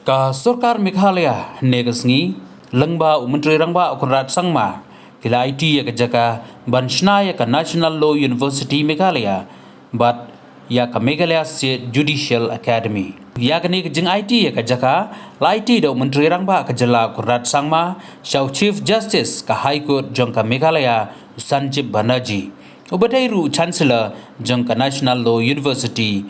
Ka sorkar Meghalaya negasngi lengba menteri rangba ukurat sangma kila Aiti ya jaka ban shna ya National Law University Meghalaya but ya Meghalaya State Judicial Academy ya ni jeng Aiti ya jaka la Aiti do menteri rangba jala ukurat sangma Shaw Chief Justice ka High Court jongka Meghalaya Sanjib Banerjee ubadairu Chancellor jongka National Law University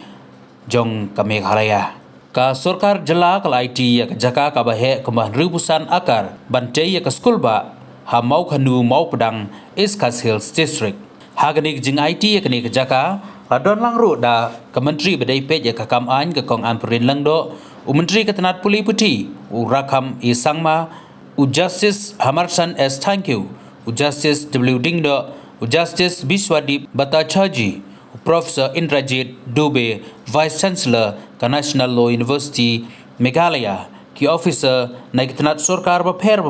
jongka Meghalaya ka sorkar jala ka Aiti ya jaka ka bahe kembah ribusan akar bante ya ka skul ba ha Mawkhanu Mawpdang Iskas Hills District hagani jing Aiti ya kini ka jaka ladon langru da ka menteri badai pej ya ka kam an ka kong an perin langdo u menteri ka tanat puli puti u rakam isangma u justice Hamarsan S thank you u justice W Dingdo u justice Biswadip Batachaji Professor Indrajit Dube, Vice Chancellor ka National Law University Meghalaya, ki officer naiktanat sorkar bapher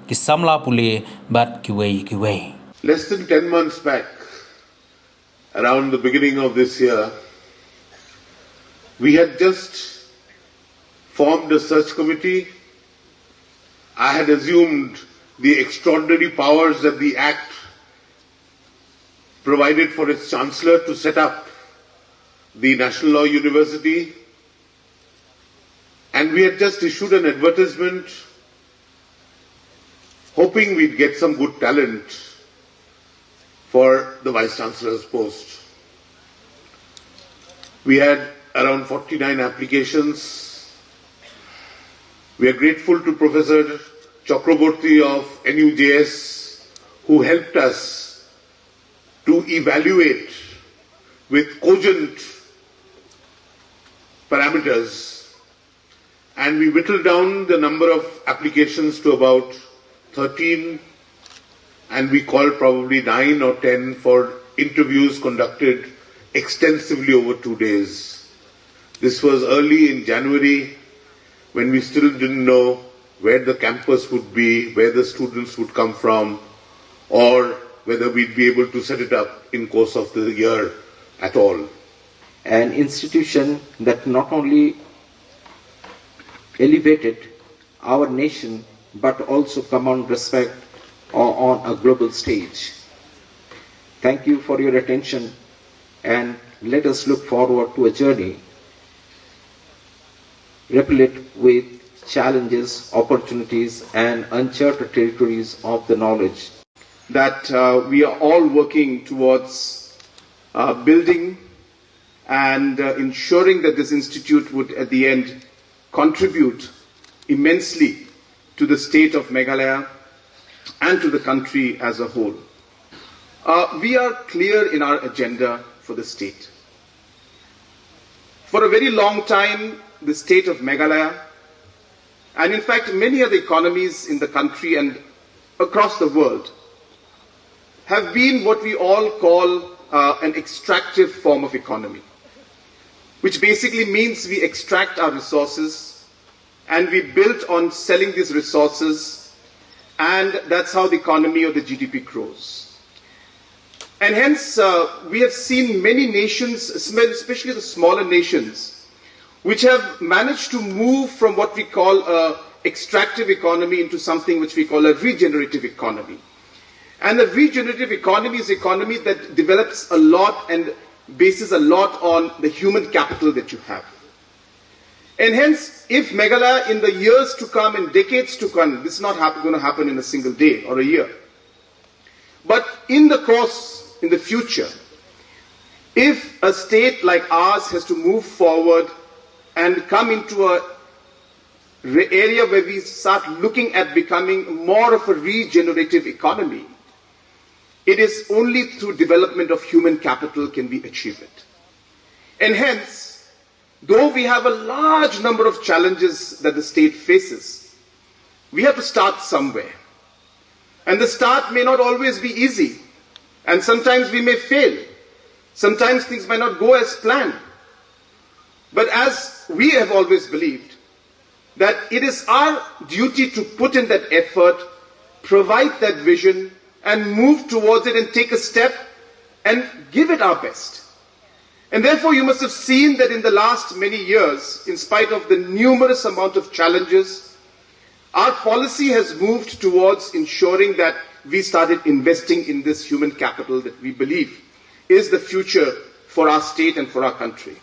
ki samla pule bat kiwei. Less than 10 months back, around the beginning of this year, we had just formed a search committee. I had assumed the extraordinary powers that the Act provided for its Chancellor to set up the National Law University, and we had just issued an advertisement hoping we'd get some good talent for the Vice Chancellor's post. We had around 49 applications. We are grateful to Professor Chakraborty of NUJS who helped us to evaluate with cogent parameters, and we whittled down the number of applications to about 13, and we called probably 9 or 10 for interviews conducted extensively over 2 days. This was early in January when we still didn't know where the campus would be, where the students would come from, or whether we'd be able to set it up in course of the year at all. An institution that not only elevated our nation but also command respect on a global stage. Thank you for your attention, and let us look forward to a journey replete with challenges, opportunities and uncharted territories of the knowledge. That we are all working towards building and ensuring that this institute would at the end contribute immensely to the state of Meghalaya and to the country as a whole. We are clear in our agenda for the state. For a very long time, the state of Meghalaya, and in fact many other economies in the country and across the world, have been what we all call an extractive form of economy, which basically means we extract our resources and we build on selling these resources, and that's how the economy or the GDP grows. And hence we have seen many nations, especially the smaller nations, which have managed to move from what we call an extractive economy into something which we call a regenerative economy. And the regenerative economy is an economy that develops a lot and bases a lot on the human capital that you have. And hence, if Meghalaya in the years to come, in decades to come, this is not going to happen in a single day or a year. But in the course, in the future, if a state like ours has to move forward and come into an area where we start looking at becoming more of a regenerative economy, it is only through development of human capital can we achieve it. And hence, though we have a large number of challenges that the state faces, we have to start somewhere. And the start may not always be easy. And sometimes we may fail. Sometimes things might not go as planned. But as we have always believed, that it is our duty to put in that effort, provide that vision, and move towards it and take a step and give it our best. And therefore you must have seen that in the last many years, in spite of the numerous amount of challenges, our policy has moved towards ensuring that we started investing in this human capital that we believe is the future for our state and for our country.